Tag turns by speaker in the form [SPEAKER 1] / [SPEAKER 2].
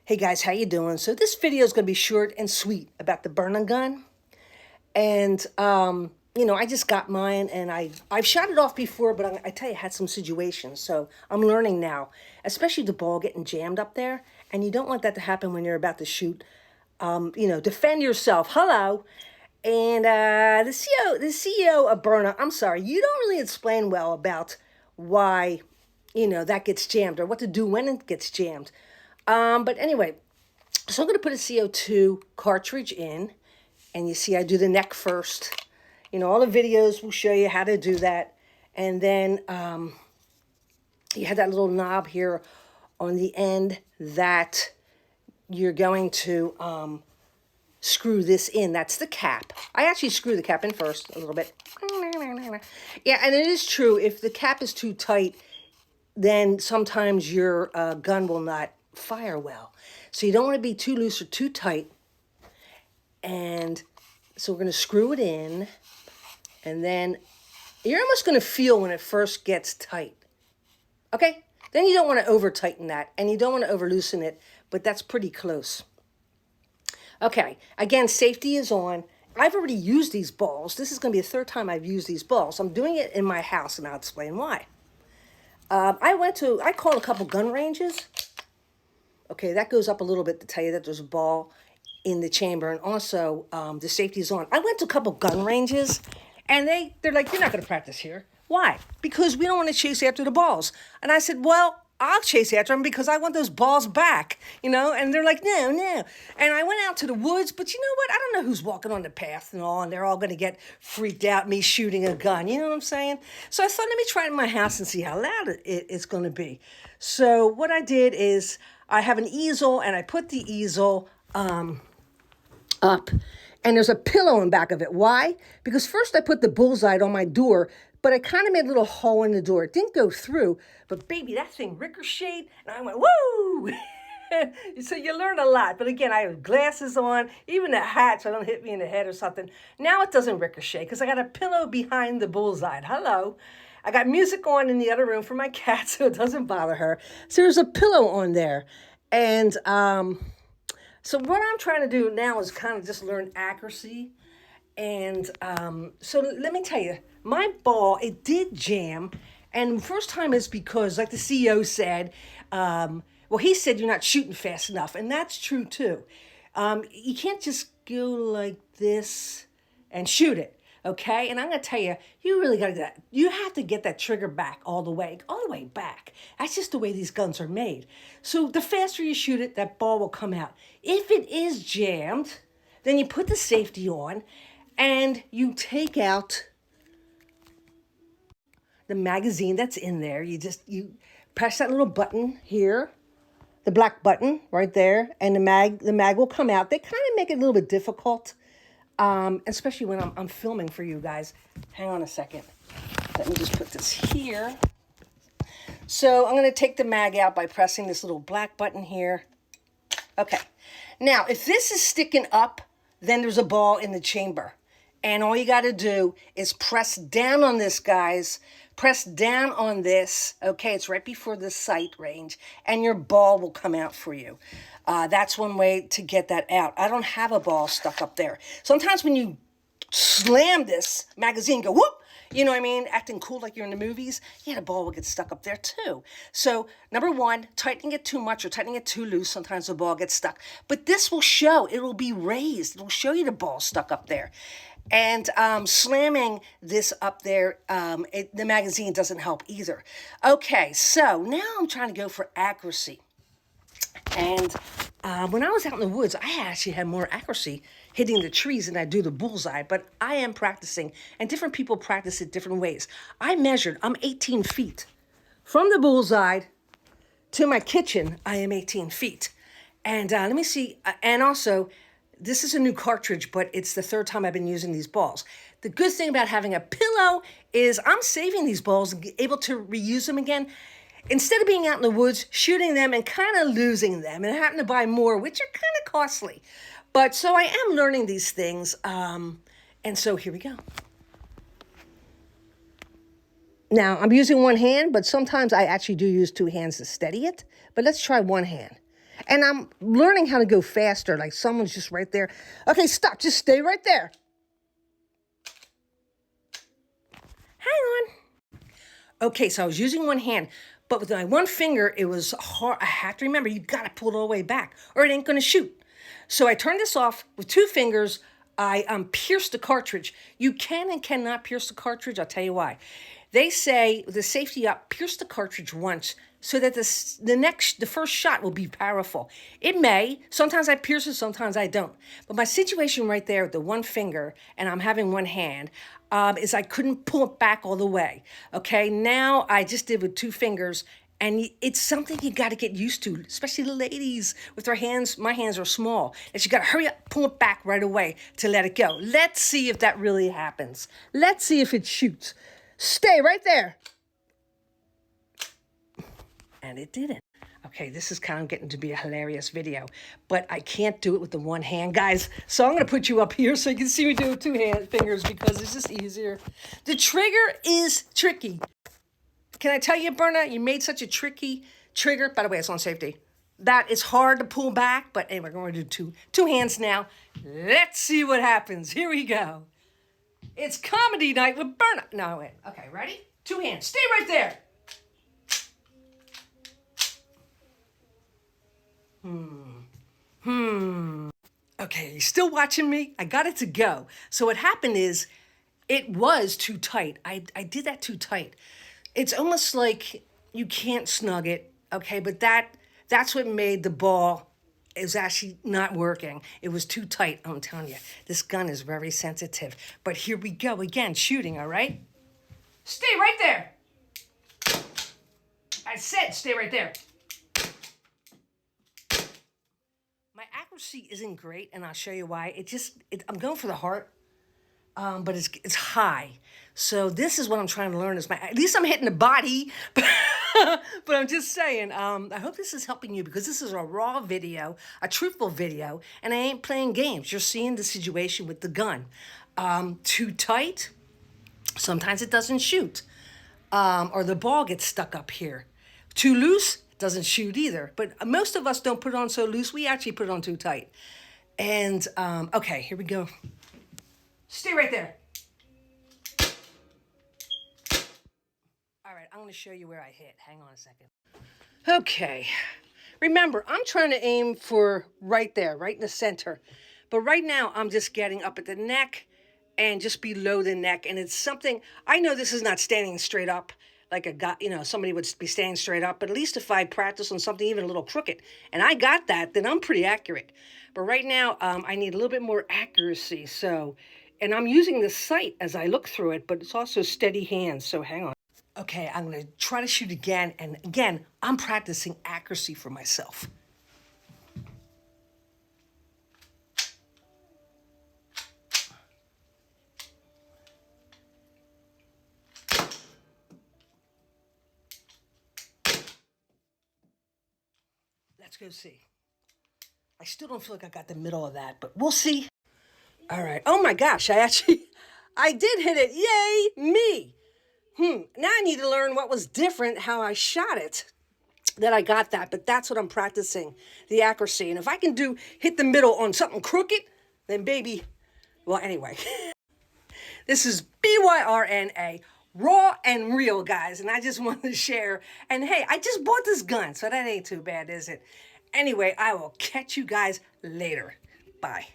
[SPEAKER 1] Hey guys, how you doing? So this video is going to be short and sweet about the BYRNA gun. And, I just got mine and I've shot it off before, but I tell you, I had some situations. So I'm learning now, especially the ball getting jammed up there. And you don't want that to happen when you're about to shoot. Defend yourself. Hello. And the CEO of BYRNA, I'm sorry, you don't really explain well about why, that gets jammed or what to do when it gets jammed. But anyway, so I'm going to put a CO2 cartridge in, and you see I do the neck first. All the videos will show you how to do that. And then you have that little knob here on the end that you're going to screw this in. That's the cap. I actually screw the cap in first a little bit. Yeah, and it is true. If the cap is too tight, then sometimes your gun will not fire well. So you don't want to be too loose or too tight. And so we're going to screw it in. And then you're almost going to feel when it first gets tight. Okay? Then you don't want to over tighten that. And you don't want to over loosen it. But that's pretty close. Okay. Again, safety is on. I've already used these balls. This is going to be the third time I've used these balls. I'm doing it in my house, and I'll explain why. I called a couple gun ranges. Okay, that goes up a little bit to tell you that there's a ball in the chamber, and also the safety is on. I went to a couple gun ranges, and they're like, you're not going to practice here. Why? Because we don't want to chase after the balls. And I said, well, I'll chase after them because I want those balls back, and they're like, no. And I went out to the woods, but you know what? I don't know who's walking on the path and all, and they're all going to get freaked out, me shooting a gun, you know what I'm saying? So I thought, let me try it in my house and see how loud it's going to be. So what I did is I have an easel, and I put the easel up, and there's a pillow in back of it. Why? Because first I put the bullseye on my door, but I kind of made a little hole in the door. It didn't go through, but baby, that thing ricocheted, and I went, woo! So you learn a lot. But again, I have glasses on, even a hat so it don't hit me in the head or something. Now it doesn't ricochet because I got a pillow behind the bullseye. Hello. I got music on in the other room for my cat so it doesn't bother her. So there's a pillow on there. And so what I'm trying to do now is kind of just learn accuracy. And so let me tell you, my ball, it did jam. And first time is because, like the CEO said, he said you're not shooting fast enough. And that's true, too. You can't just go like this and shoot it, okay? And I'm going to tell you, you really got to get that. You have to get that trigger back all the way back. That's just the way these guns are made. So the faster you shoot it, that ball will come out. If it is jammed, then you put the safety on, and you take out the magazine that's in there. You press that little button here, the black button right there, and the mag will come out. They kind of make it a little bit difficult, especially when I'm filming for you guys. Hang on a second. Let me just put this here. So I'm going to take the mag out by pressing this little black button here. Okay. Now, if this is sticking up, then there's a ball in the chamber. And all you got to do is press down on this, guys. Press down on this. Okay, it's right before the sight range. And your ball will come out for you. That's one way to get that out. I don't have a ball stuck up there. Sometimes when you slam this magazine, go whoop, you know what I mean? Acting cool like you're in the movies. Yeah, the ball will get stuck up there too. So, number one, tightening it too much or tightening it too loose, sometimes the ball gets stuck. But this will show. It will be raised. It will show you the ball stuck up there. And slamming this up there, the magazine doesn't help either. Okay, so now I'm trying to go for accuracy. And when I was out in the woods, I actually had more accuracy hitting the trees than I do the bullseye. But I am practicing, and different people practice it different ways. I'm 18 feet. From the bullseye to my kitchen, I am 18 feet. And let me see. And also, this is a new cartridge, but it's the third time I've been using these balls. The good thing about having a pillow is I'm saving these balls and able to reuse them again. Instead of being out in the woods, shooting them and kind of losing them and having to buy more, which are kind of costly. But so I am learning these things. And so here we go. Now, I'm using one hand, but sometimes I actually do use two hands to steady it. But let's try one hand. And I'm learning how to go faster, like someone's just right there. Okay, stop, just stay right there. Hang on. Okay, so I was using one hand, but with my one finger, it was hard. I have to remember, you gotta pull it all the way back or it ain't gonna shoot. So I turned this off with two fingers. I pierced the cartridge. You can and cannot pierce the cartridge. I'll tell you why. They say with the safety up, pierce the cartridge once so that the first shot will be powerful. It may. Sometimes I pierce it, sometimes I don't. But my situation right there with the one finger and I'm having one hand is I couldn't pull it back all the way. Okay, now I just did with two fingers. And it's something you got to get used to, especially the ladies with their hands. My hands are small. That you got to hurry up, pull it back right away to let it go. Let's see if that really happens. Let's see if it shoots. Stay right there. And it didn't. Okay, this is kind of getting to be a hilarious video, but I can't do it with the one hand, guys. So I'm going to put you up here so you can see me do it with fingers because it's just easier. The trigger is tricky. Can I tell you, BYRNA, you made such a tricky trigger. By the way, it's on safety. That is hard to pull back, but anyway, we're going to do two hands now. Let's see what happens. Here we go. It's comedy night with BYRNA. No, wait. Okay, ready? Two hands. Stay right there. Okay, you still watching me? I got it to go. So what happened is it was too tight. I did that too tight. It's almost like you can't snug it, okay? But that's what made the ball is actually not working. It was too tight, I'm telling you. This gun is very sensitive. But here we go again, shooting, all right? Stay right there. I said stay right there. My accuracy isn't great, and I'll show you why. I'm going for the heart. But it's high. So this is what I'm trying to learn is at least I'm hitting the body, but I'm just saying, I hope this is helping you because this is a raw video, a truthful video, and I ain't playing games. You're seeing the situation with the gun. Too tight, sometimes it doesn't shoot, or the ball gets stuck up here. Too loose, it doesn't shoot either. But most of us don't put it on so loose, we actually put it on too tight. And, okay, here we go. Stay right there. All right, I'm going to show you where I hit. Hang on a second. Okay. Remember, I'm trying to aim for right there, right in the center. But right now, I'm just getting up at the neck and just below the neck. And it's something, I know this is not standing straight up like a guy, somebody would be standing straight up. But at least if I practice on something even a little crooked, and I got that, then I'm pretty accurate. But right now, I need a little bit more accuracy. And I'm using the sight as I look through it, but it's also steady hands, so hang on. Okay, I'm going to try to shoot again, and again, I'm practicing accuracy for myself. Let's go see. I still don't feel like I got the middle of that, but we'll see. All right. Oh my gosh, I did hit it. Yay, me. Now I need to learn what was different, how I shot it, that I got that. But that's what I'm practicing, the accuracy. And if I can hit the middle on something crooked, then baby, well, anyway. This is BYRNA, raw and real, guys. And I just wanted to share. And hey, I just bought this gun, so that ain't too bad, is it? Anyway, I will catch you guys later. Bye.